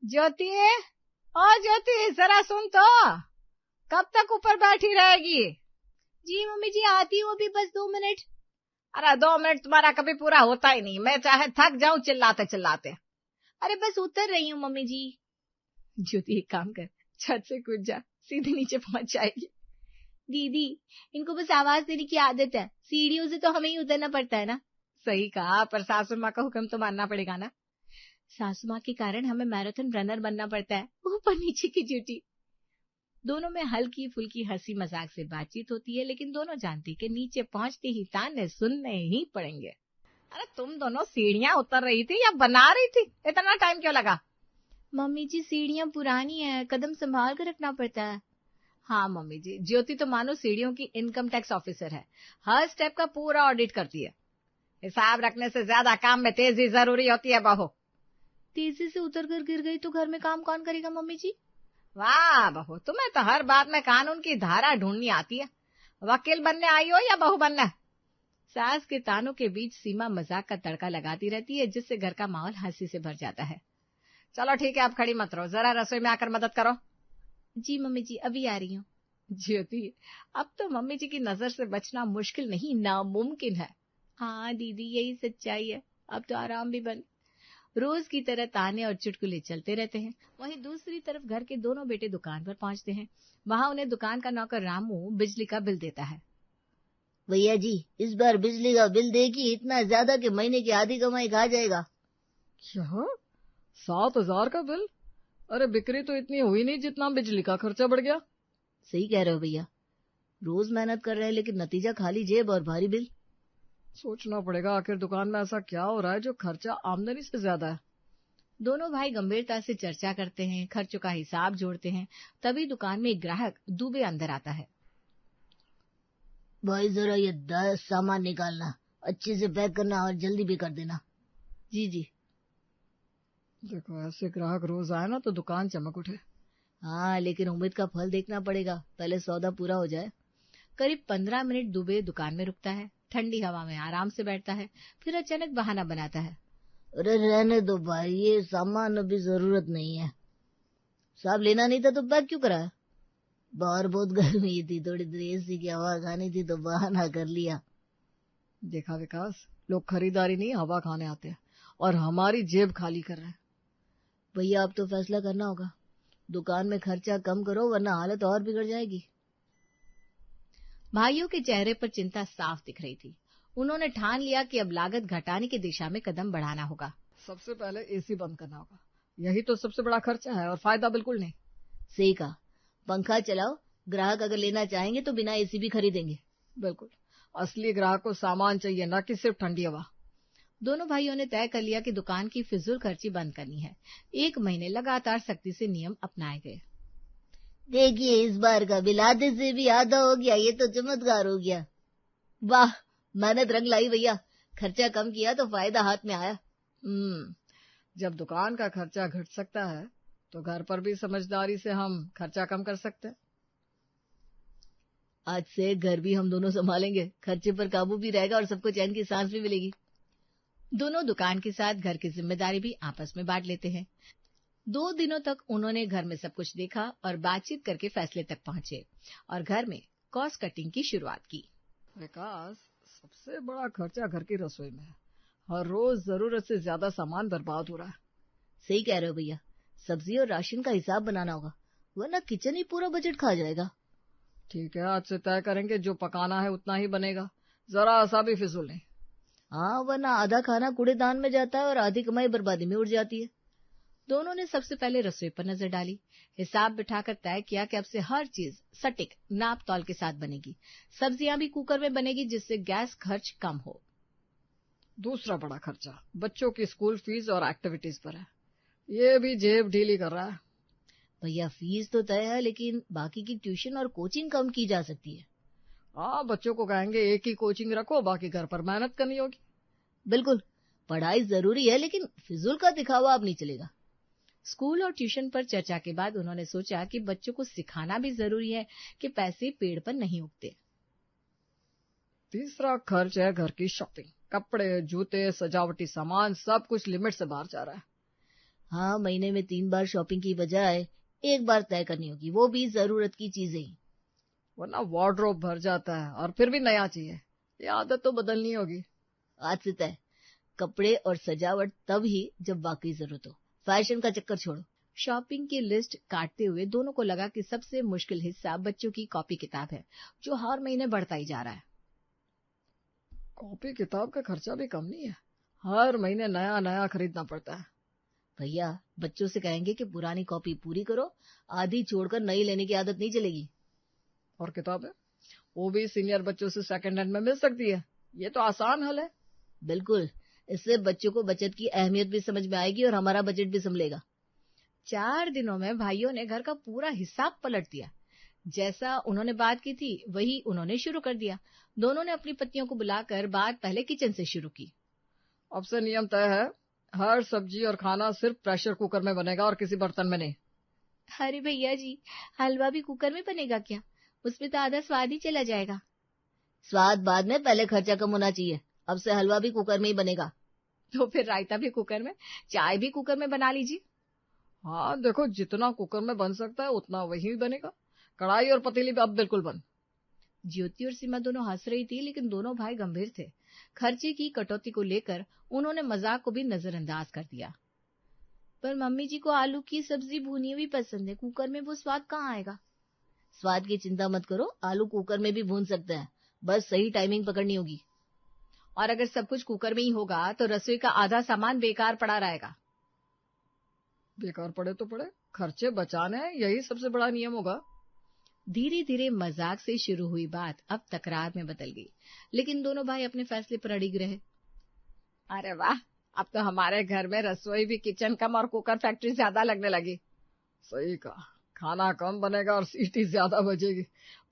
ज्योति, ओ ज्योति, जरा सुन तो, कब तक ऊपर बैठी रहेगी? जी मम्मी जी, आती हूँ अभी, बस 2 मिनट। अरे 2 मिनट तुम्हारा कभी पूरा होता ही नहीं, मैं चाहे थक जाऊं चिल्लाते चिल्लाते। अरे बस उतर रही हूँ मम्मी जी। ज्योति एक काम कर, छत से कूद जा, सीधे नीचे पहुंच जाएगी। दीदी, इनको बस आवाज देने की आदत है, सीढ़ियों से तो हमें ही उतरना पड़ता है ना। सही कहा, पर सासू माँ का हुक्म तो मानना पड़ेगा ना। सासू माँ के कारण हमें मैराथन रनर बनना पड़ता है, ऊपर नीचे की ड्यूटी। दोनों में हल्की फुल्की हंसी मजाक से बातचीत होती है, लेकिन दोनों जानती कि नीचे पहुंचते ही ताने सुनने ही पड़ेंगे। अरे तुम दोनों सीढ़ियां उतर रही थी या बना रही थी? इतना टाइम क्यों लगा? मम्मी जी, सीढ़ियां पुरानी है, कदम संभाल कर रखना पड़ता है। हाँ मम्मी जी, ज्योति तो मानो सीढ़ियों की इनकम टैक्स ऑफिसर है, हर स्टेप का पूरा ऑडिट करती है। हिसाब रखने से ज्यादा काम में तेजी जरूरी होती है बहू। तेजी से उतर कर गिर गई तो घर में काम कौन करेगा मम्मी जी? वाह बहू, तुम्हें तो हर बात में कानून की धारा ढूंढनी आती है। वकील बनने आई हो या बहू बनने? सास के तानों के बीच सीमा मजाक का तड़का लगाती रहती है, जिससे घर का माहौल हंसी से भर जाता है। चलो ठीक है, अब खड़ी मत रहो, जरा रसोई में आकर मदद करो। जी मम्मी जी, अभी आ रही हूँ। ज्योति, अब तो मम्मी जी की नजर से बचना मुश्किल नहीं, नामुमकिन है। हाँ दीदी, यही सच्चाई है, अब तो आराम भी बंद। रोज की तरह ताने और चुटकुले चलते रहते हैं। वहीं दूसरी तरफ घर के दोनों बेटे दुकान पर पहुंचते हैं। वहां उन्हें दुकान का नौकर रामू बिजली का बिल देता है। भैया जी, इस बार बिजली का बिल देखिए, इतना ज्यादा कि महीने की आधी कमाई खा जाएगा। क्या? 7,000 का बिल? अरे बिक्री तो इतनी हुई नहीं जितना बिजली का खर्चा बढ़ गया। सही कह रहे हो भैया, रोज मेहनत कर रहे हैं लेकिन नतीजा खाली जेब और भारी बिल। सोचना पड़ेगा आखिर दुकान में ऐसा क्या हो रहा है जो खर्चा आमदनी से ज्यादा है। दोनों भाई गंभीरता से चर्चा करते हैं, खर्चों का हिसाब जोड़ते हैं। तभी दुकान में एक ग्राहक दुबे अंदर आता है। भाई जरा ये 10 सामान निकालना, अच्छे से पैक करना और जल्दी भी कर देना। जी जी। देखो, ऐसे ग्राहक रोज आए ना तो दुकान चमक उठे। हाँ, लेकिन उम्मीद का फल देखना पड़ेगा, पहले सौदा पूरा हो जाए। करीब 15 मिनट दुबे दुकान में रुकता है, ठंडी हवा में आराम से बैठता है, फिर अचानक बहाना बनाता है। अरे रहने दो भाई, ये सामान अभी जरूरत नहीं है। साहब लेना नहीं था तो पैक क्यों कराया? बाहर बहुत गर्मी थी, थोड़ी देर एसी की हवा खानी थी तो बहाना कर लिया। देखा विकास, लोग खरीदारी नहीं हवा खाने आते हैं और हमारी जेब खाली कर रहे हैं। भैया अब तो फैसला करना होगा, दुकान में खर्चा कम करो वरना हालत और बिगड़ जाएगी। भाइयों के चेहरे पर चिंता साफ दिख रही थी। उन्होंने ठान लिया कि अब लागत घटाने की दिशा में कदम बढ़ाना होगा। सबसे पहले एसी बंद करना होगा, यही तो सबसे बड़ा खर्चा है और फायदा बिल्कुल नहीं। सही कहा, पंखा चलाओ, ग्राहक अगर लेना चाहेंगे तो बिना एसी भी खरीदेंगे। बिल्कुल, असली ग्राहक को सामान चाहिए, न कि सिर्फ ठंडी हवा। दोनों भाइयों ने तय कर लिया कि दुकान की फिजूल खर्ची बंद करनी है। 1 महीने लगातार सख्ती से नियम अपनाए गए। देखिए, इस बार का बिल आधे से भी आधा हो गया, ये तो चमत्कार हो गया। वाह, मेहनत रंग लाई भैया, खर्चा कम किया तो फायदा हाथ में आया। जब दुकान का खर्चा घट सकता है तो घर पर भी समझदारी से हम खर्चा कम कर सकते हैं। आज से घर भी हम दोनों संभालेंगे, खर्चे पर काबू भी रहेगा और सबको चैन की सांस भी मिलेगी। दोनों दुकान के साथ घर की जिम्मेदारी भी आपस में बांट लेते हैं। 2 दिनों तक उन्होंने घर में सब कुछ देखा और बातचीत करके फैसले तक पहुंचे और घर में कॉस्ट कटिंग की शुरुआत की। विकास, सबसे बड़ा खर्चा घर की रसोई में है। हर रोज जरूरत से ज्यादा सामान बर्बाद हो रहा है। सही कह रहे हो भैया, सब्जी और राशन का हिसाब बनाना होगा वरना किचन ही पूरा बजट खा जाएगा। ठीक है, आज से तय करेंगे जो पकाना है उतना ही बनेगा, जरा सा भी फिजूल नहीं। हाँ, वरना आधा खाना कूड़ेदान में जाता है और आधी कमाई बर्बादी में उड़ जाती है। दोनों ने सबसे पहले रसोई पर नजर डाली, हिसाब बिठाकर तय किया कि अब से हर चीज सटीक नाप तौल के साथ बनेगी। सब्जियां भी कुकर में बनेगी जिससे गैस खर्च कम हो। दूसरा बड़ा खर्चा बच्चों की स्कूल फीस और एक्टिविटीज पर है, ये भी जेब ढीली कर रहा है। भैया, फीस तो तय है लेकिन बाकी की ट्यूशन और कोचिंग कम की जा सकती है। हाँ, बच्चों को कहेंगे एक ही कोचिंग रखो, बाकी घर पर मेहनत करनी होगी। बिल्कुल, पढ़ाई जरूरी है लेकिन फिजूल का दिखावा अब नहीं चलेगा। स्कूल और ट्यूशन पर चर्चा के बाद उन्होंने सोचा कि बच्चों को सिखाना भी जरूरी है कि पैसे पेड़ पर नहीं उगते। तीसरा खर्च है घर की शॉपिंग, कपड़े, जूते, सजावटी सामान, सब कुछ लिमिट से बाहर जा रहा है। हाँ, महीने में 3 बार शॉपिंग की बजाय 1 बार तय करनी होगी, वो भी जरूरत की चीजें ही। वरना वार्डरोब भर जाता है और फिर भी नया चाहिए। ये आदत तो बदलनी होगी। आज से तय, कपड़े और सजावट तब ही जब वाकई जरूरत हो, फैशन का चक्कर छोड़ो। शॉपिंग की लिस्ट काटते हुए दोनों को लगा कि सबसे मुश्किल हिस्सा बच्चों की कॉपी किताब है, जो हर महीने बढ़ता ही जा रहा है। कॉपी किताब का खर्चा भी कम नहीं है, हर महीने नया नया खरीदना पड़ता है। भैया, बच्चों से कहेंगे कि पुरानी कॉपी पूरी करो, आधी छोड़कर नई लेने की आदत नहीं चलेगी। और किताबें, वो भी सीनियर बच्चों से सेकंड हैंड में मिल सकती है। ये तो आसान हल है। बिल्कुल, इससे बच्चों को बचत की अहमियत भी समझ में आएगी और हमारा बजट भी संभलेगा। 4 दिनों में भाइयों ने घर का पूरा हिसाब पलट दिया। जैसा उन्होंने बात की थी वही उन्होंने शुरू कर दिया। दोनों ने अपनी पत्नियों को बुलाकर बात पहले किचन से शुरू की। अब से नियम तय है, हर सब्जी और खाना सिर्फ प्रेशर कुकर में बनेगा और किसी बर्तन में नहीं। अरे भैया जी, हलवा भी कुकर में बनेगा क्या? उसमें तो आधा स्वाद ही चला जाएगा। स्वाद बाद में, पहले खर्चा कम होना चाहिए। अब से हलवा भी कुकर में ही बनेगा। तो फिर रायता भी कुकर में, चाय भी कुकर में बना लीजिए। हाँ देखो, जितना कुकर में बन सकता है उतना वही बनेगा। कढ़ाई और पतीली भी अब बिल्कुल बंद। ज्योति और सीमा दोनों हंस रही थी, लेकिन दोनों भाई गंभीर थे। खर्चे की कटौती को लेकर उन्होंने मजाक को भी नजरअंदाज कर दिया। पर मम्मी जी को आलू की सब्जी भुनी हुई पसंद है, कुकर में वो स्वाद कहाँ आएगा? स्वाद की चिंता मत करो, आलू कुकर में भी भून सकते हैं, बस सही टाइमिंग पकड़नी होगी। और अगर सब कुछ कुकर में ही होगा तो रसोई का आधा सामान बेकार पड़ा रहेगा। बेकार पड़े तो पड़े, खर्चे बचाने हैं, यही सबसे बड़ा नियम होगा। धीरे धीरे मजाक से शुरू हुई बात अब तकरार में बदल गई, लेकिन दोनों भाई अपने फैसले पर अड़िग रहे। अरे वाह, अब तो हमारे घर में रसोई भी किचन कम और कुकर फैक्ट्री ज्यादा लगने लगी। सही कहा, खाना कम बनेगा और सीटी ज्यादा बजेगी।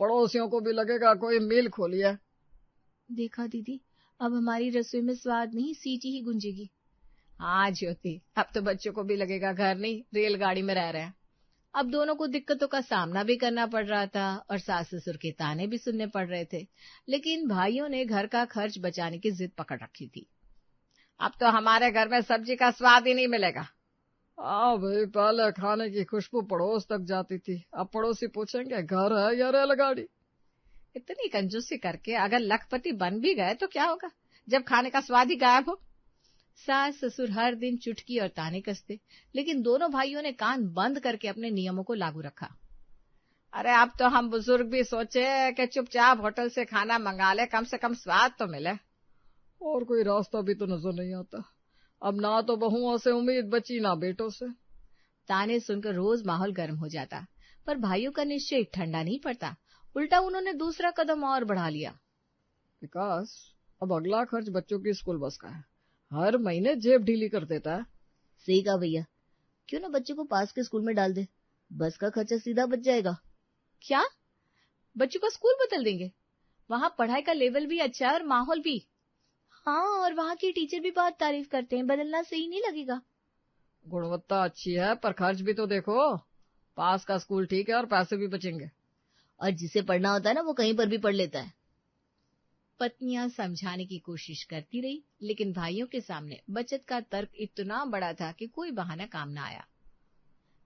पड़ोसियों को भी लगेगा कोई मिल खोली है। देखा दीदी, अब हमारी रसोई में स्वाद नहीं, सीटी ही गूंजेगी। हाँ ज्योति, अब तो बच्चों को भी लगेगा घर नहीं रेलगाड़ी में रह रहे हैं। अब दोनों को दिक्कतों का सामना भी करना पड़ रहा था और सास ससुर के ताने भी सुनने पड़ रहे थे, लेकिन भाइयों ने घर का खर्च बचाने की जिद पकड़ रखी थी। अब तो हमारे घर में सब्जी का स्वाद ही नहीं मिलेगा। हाँ भाई, पहले खाने की खुशबू पड़ोस तक जाती थी, अब पड़ोसी पूछेंगे घर है या रेलगाड़ी। इतनी कंजूसी करके अगर लखपति बन भी गए तो क्या होगा, जब खाने का स्वाद ही गायब हो। सास ससुर हर दिन चुटकी और ताने कसते, लेकिन दोनों भाइयों ने कान बंद करके अपने नियमों को लागू रखा। अरे अब तो हम बुजुर्ग भी सोचे कि चुपचाप होटल से खाना मंगा ले, कम से कम स्वाद तो मिले। और कोई रास्ता भी तो नजर नहीं आता। अब ना तो बहुओं से उम्मीद बची ना बेटों से। ताने सुनकर रोज माहौल गर्म हो जाता, पर भाइयों का निश्चय ठंडा नहीं पड़ता। उल्टा उन्होंने दूसरा कदम और बढ़ा लिया। विकास, अब अगला खर्च बच्चों की स्कूल बस का है, हर महीने जेब ढीली कर देता है। सही कहा भैया, क्यों ना बच्चों को पास के स्कूल में डाल दे, बस का खर्चा सीधा बच जाएगा। क्या? बच्चों का स्कूल बदल देंगे? वहाँ पढ़ाई का लेवल भी अच्छा है और माहौल भी। हाँ, और वहाँ के टीचर भी बहुत तारीफ करते हैं, बदलना सही नहीं लगेगा। गुणवत्ता अच्छी है पर खर्च भी तो देखो। पास का स्कूल ठीक है और पैसे भी बचेंगे। और जिसे पढ़ना होता है ना, वो कहीं पर भी पढ़ लेता है। पत्नियां समझाने की कोशिश करती रही, लेकिन भाइयों के सामने बचत का तर्क इतना बड़ा था कि कोई बहाना काम न आया।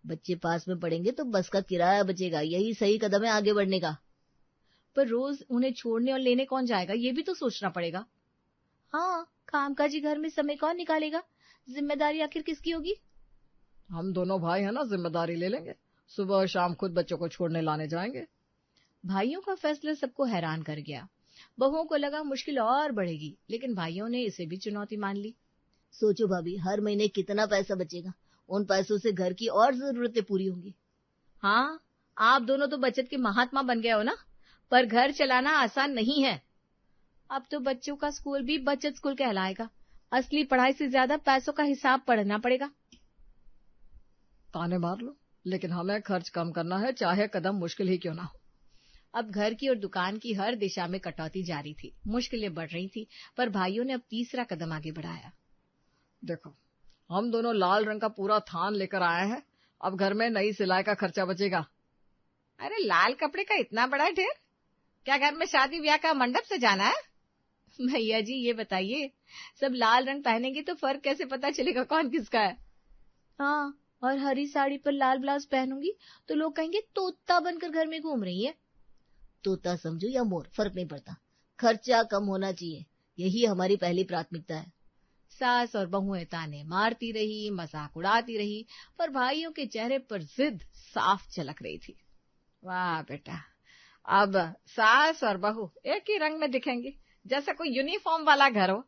बच्चे पास में पढ़ेंगे तो बस का किराया बचेगा, यही सही कदम है आगे बढ़ने का। पर रोज उन्हें छोड़ने और लेने कौन जाएगा, ये भी तो सोचना पड़ेगा। हाँ, कामकाजी घर में समय कौन निकालेगा? जिम्मेदारी आखिर किसकी होगी? हम दोनों भाई हैं ना, जिम्मेदारी ले लेंगे। सुबह शाम खुद बच्चों को छोड़ने लाने जाएंगे। भाइयों का फैसला सबको हैरान कर गया। बहुओं को लगा मुश्किल और बढ़ेगी, लेकिन भाइयों ने इसे भी चुनौती मान ली। सोचो भाभी, हर महीने कितना पैसा बचेगा, उन पैसों से घर की और जरूरतें पूरी होंगी। हाँ, आप दोनों तो बचत के महात्मा बन गए हो ना, पर घर चलाना आसान नहीं है। अब तो बच्चों का स्कूल भी बचत स्कूल कहलाएगा। असली पढ़ाई से ज्यादा पैसों का हिसाब पढ़ना पड़ेगा। ताने मार लो, लेकिन हमें खर्च कम करना है, चाहे कदम मुश्किल ही क्यों ना हो। अब घर की और दुकान की हर दिशा में कटौती जारी थी, मुश्किलें बढ़ रही थी, पर भाइयों ने अब तीसरा कदम आगे बढ़ाया। देखो, हम दोनों लाल रंग का पूरा थान लेकर आए हैं, अब घर में नई सिलाई का खर्चा बचेगा। अरे लाल कपड़े का इतना बड़ा ढेर, क्या घर में शादी ब्याह का मंडप से जाना है? भैया जी ये बताइए, सब लाल रंग पहनेंगे तो फर्क कैसे पता चलेगा कौन किसका है? हाँ, और हरी साड़ी पर लाल ब्लाउज पहनूंगी तो लोग कहेंगे तोता बनकर घर में घूम रही है। तोता समझो या मोर, फर्क नहीं पड़ता, खर्चा कम होना चाहिए, यही हमारी पहली प्राथमिकता है। सास और बहुएं ताने मारती रही, मजाक उड़ाती रही, पर भाइयों के चेहरे पर जिद साफ झलक रही थी। वाह बेटा, अब सास और बहू एक ही रंग में दिखेंगी, जैसे कोई यूनिफॉर्म वाला घर हो।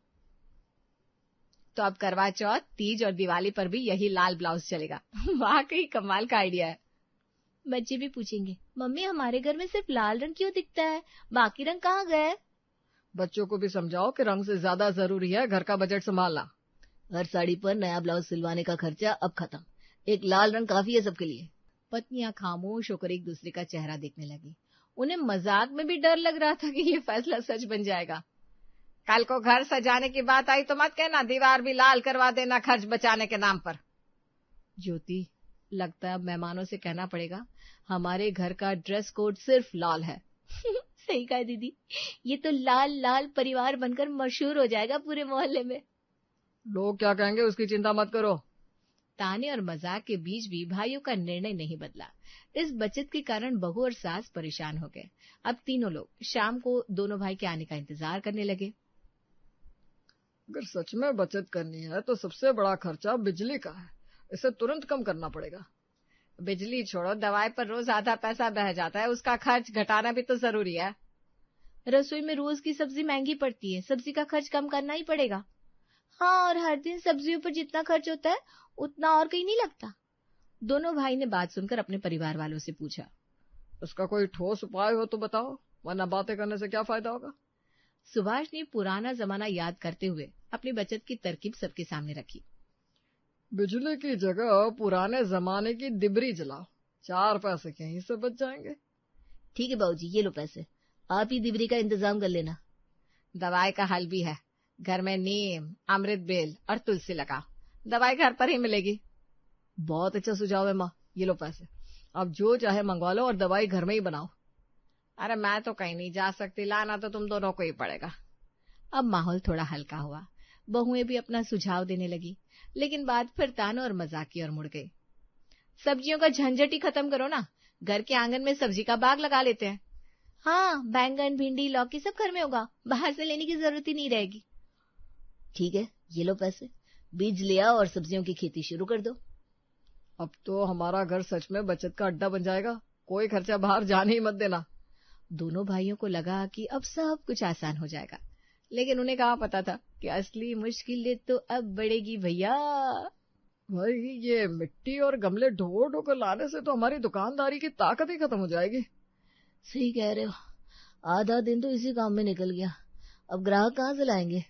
तो अब करवा चौथ, तीज और दिवाली पर भी यही लाल ब्लाउज चलेगा। वाकई कमाल का आइडिया है। बच्चे भी पूछेंगे, मम्मी हमारे घर में सिर्फ लाल रंग क्यों दिखता है, बाकी रंग कहाँ गए? बच्चों को भी समझाओ कि रंग से ज्यादा जरूरी है घर का बजट संभालना। हर साड़ी पर नया ब्लाउज सिलवाने का खर्चा अब खत्म, एक लाल रंग काफी है सबके लिए। पत्नियां खामोश होकर एक दूसरे का चेहरा देखने लगी। उन्हें मजाक में भी डर लग रहा था कि ये फैसला सच बन जाएगा। कल को घर सजाने की बात आई तो मत कहना दीवार भी लाल करवा देना खर्च बचाने के नाम पर। ज्योति, लगता है अब मेहमानों से कहना पड़ेगा हमारे घर का ड्रेस कोड सिर्फ लाल है। सही कहा दीदी, ये तो लाल लाल परिवार बनकर मशहूर हो जाएगा पूरे मोहल्ले में। लोग क्या कहेंगे उसकी चिंता मत करो। ताने और मजाक के बीच भी भाइयों का निर्णय नहीं बदला। इस बचत के कारण बहू और सास परेशान हो गए। अब तीनों लोग शाम को दोनों भाई के आने का इंतजार करने लगे। अगर सच में बचत करनी है तो सबसे बड़ा खर्चा बिजली का है, इसे तुरंत कम करना पड़ेगा। बिजली छोड़ो, दवाई पर रोज आधा पैसा बह जाता है, उसका खर्च घटाना भी तो जरूरी है। रसोई में रोज की सब्जी महंगी पड़ती है, सब्जी का खर्च कम करना ही पड़ेगा। हाँ, और हर दिन सब्जियों पर जितना खर्च होता है उतना और कहीं नहीं लगता। दोनों भाई ने बात सुनकर अपने परिवार वालों से पूछा, इसका कोई ठोस उपाय हो तो बताओ, वरना बातें करने से क्या फायदा होगा। सुभाष ने पुराना जमाना याद करते हुए अपनी बचत की तरकीब सबके सामने रखी। बिजली की जगह पुराने जमाने की डिबरी जलाओ, 4 पैसे कहीं से बच जाएंगे। ठीक है बाबूजी, ये लो पैसे, आप ही डिबरी का इंतजाम कर लेना। दवाई का हल भी है, घर में नीम, अमृत बेल और तुलसी लगाओ, दवाई घर पर ही मिलेगी। बहुत अच्छा सुझाव है माँ, ये लो पैसे, आप जो चाहे मंगवा लो और दवाई घर में ही बनाओ। अरे मैं तो कहीं नहीं जा सकती, लाना तो तुम दोनों को ही पड़ेगा। अब माहौल थोड़ा हल्का हुआ। बहुएं भी अपना सुझाव देने लगी, लेकिन बात फिर तानों और मजाक की ओर मुड़ गई। सब्जियों का झंझट ही खत्म करो ना, घर के आंगन में सब्जी का बाग लगा लेते हैं। हाँ, बैंगन, भिंडी, लौकी सब घर में होगा, बाहर से लेने की जरूरत ही नहीं रहेगी। ठीक है, ये लो पैसे, बीज ले आओ और सब्जियों की खेती शुरू कर दो। अब तो हमारा घर सच में बचत का अड्डा बन जाएगा, कोई खर्चा बाहर जाने ही मत देना। दोनों भाइयों को लगा कि अब सब कुछ आसान हो जाएगा, लेकिन उन्हें कहाँ पता था कि असली मुश्किलें तो अब बढ़ेगी भैया। भाई, ये मिट्टी और गमले ढो ढो कर लाने से तो हमारी दुकानदारी की ताकत ही खत्म हो जाएगी। सही कह रहे हो, आधा दिन तो इसी काम में निकल गया, अब ग्राहक कहाँ से लाएंगे।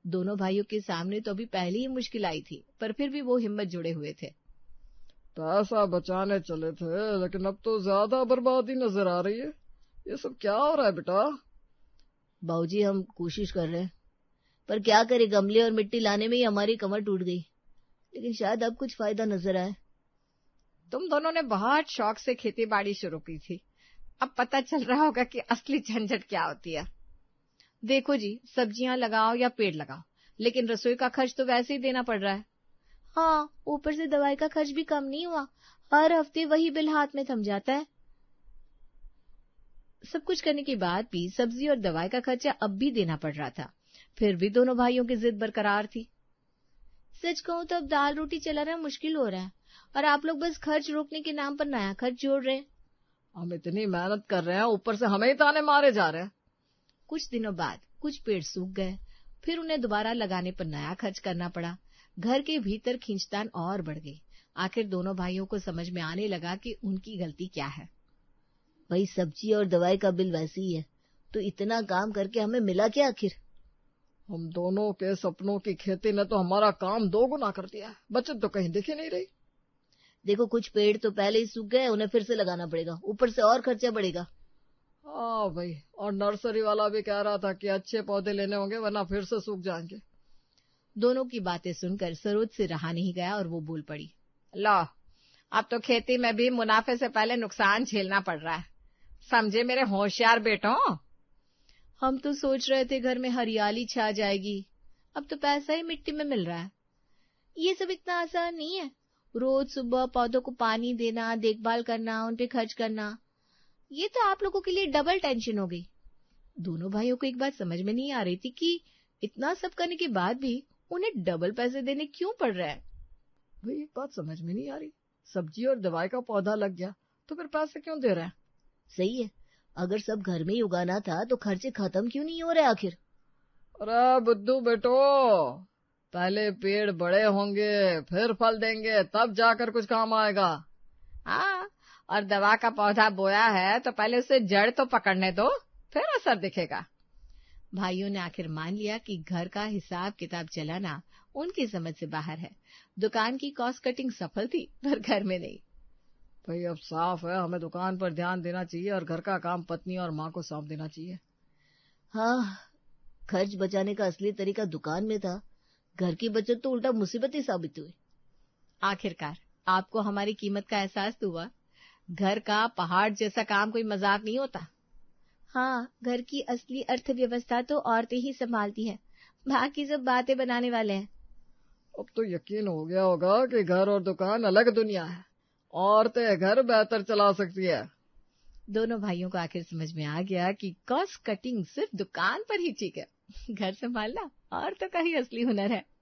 दोनों भाइयों के सामने तो अभी पहली ही मुश्किल आई थी, पर फिर भी वो हिम्मत जुड़े हुए थे। पैसा बचाने चले थे, लेकिन अब तो ज्यादा बर्बादी नजर आ रही है। ये सब क्या हो रहा है बेटा? बाबूजी, हम कोशिश कर रहे हैं, पर क्या करे, गमले और मिट्टी लाने में ही हमारी कमर टूट गई, लेकिन शायद अब कुछ फायदा नजर आए। तुम दोनों ने बहुत शौक से खेती बाड़ी शुरू की थी, अब पता चल रहा होगा कि असली झंझट क्या होती है। देखो जी, सब्जियां लगाओ या पेड़ लगाओ, लेकिन रसोई का खर्च तो वैसे ही देना पड़ रहा है। हाँ, ऊपर से दवाई का खर्च भी कम नहीं हुआ, हर हफ्ते वही बिल हाथ में थम जाता है। सब कुछ करने के बाद भी सब्जी और दवाई का खर्चा अब भी देना पड़ रहा था, फिर भी दोनों भाइयों की जिद बरकरार थी। सच कहूं तो अब दाल रोटी चलाना मुश्किल हो रहा है, और आप लोग बस खर्च रोकने के नाम पर नया खर्च जोड़ रहे हैं। हम इतनी मेहनत कर रहे हैं, ऊपर से हमें ही ताने मारे जा रहे हैं। कुछ दिनों बाद कुछ पेड़ सूख गए, फिर उन्हें दोबारा लगाने पर नया खर्च करना पड़ा। घर के भीतर खींचतान और बढ़ गई। आखिर दोनों भाइयों को समझ में आने लगा कि उनकी गलती क्या है। भाई, सब्जी और दवाई का बिल वैसे ही है, तो इतना काम करके हमें मिला क्या आखिर। हम दोनों के सपनों की खेती ने तो हमारा काम 2 गुना कर दिया है, बचत तो कहीं दिख ही नहीं रही। देखो, कुछ पेड़ तो पहले ही सूख गए, उन्हें फिर से लगाना पड़ेगा, ऊपर से और खर्चा बढ़ेगा। हाँ भाई, और नर्सरी वाला भी कह रहा था कि अच्छे पौधे लेने होंगे वरना फिर से सूख जाएंगे। दोनों की बातें सुनकर सरोज से रहा नहीं गया और वो बोल पड़ी, लो, अब तो खेती में भी मुनाफे से पहले नुकसान झेलना पड़ रहा है, समझे मेरे होशियार बेटों। हम तो सोच रहे थे घर में हरियाली छा जाएगी, अब तो पैसा ही मिट्टी में मिल रहा है। ये सब इतना आसान नहीं है, रोज सुबह पौधों को पानी देना, देखभाल करना, उन पे खर्च करना, ये तो आप लोगों के लिए डबल टेंशन हो गई। दोनों भाइयों को एक बात समझ में नहीं आ रही थी कि इतना सब करने के बाद भी उन्हें डबल पैसे देने क्यों पड़ रहा है। भाई एक बात समझ में नहीं आ रही, सब्जी और दवाई का पौधा लग गया तो फिर पैसे क्यों दे रहा है? सही है, अगर सब घर में ही उगाना था तो खर्चे खत्म क्यों नहीं हो रहे आखिर? अरे बुद्धू बेटो, पहले पेड़ बड़े होंगे फिर फल देंगे, तब जाकर कुछ काम आएगा। हाँ, और दवा का पौधा बोया है तो पहले उसे जड़ तो पकड़ने दो, फिर असर दिखेगा। भाइयों ने आखिर मान लिया कि घर का हिसाब किताब चलाना उनकी समझ से बाहर है। दुकान की कॉस्ट कटिंग सफल थी, पर घर में नहीं। भाई अब साफ है, हमें दुकान पर ध्यान देना चाहिए और घर का काम पत्नी और माँ को सौंप देना चाहिए। हाँ, खर्च बचाने का असली तरीका दुकान में था, घर की बचत तो उल्टा मुसीबत ही साबित हुई। आखिरकार आपको हमारी कीमत का एहसास तो हुआ। घर का पहाड़ जैसा काम कोई मजाक नहीं होता। हाँ, घर की असली अर्थव्यवस्था तो औरतें ही संभालती हैं, बाकी सब बातें बनाने वाले हैं। अब तो यकीन हो गया होगा कि घर और दुकान अलग दुनिया है, औरतें घर बेहतर चला सकती है। दोनों भाइयों को आखिर समझ में आ गया कि कॉस्ट कटिंग सिर्फ दुकान पर ही ठीक है, घर संभालना औरतों का ही असली हुनर है।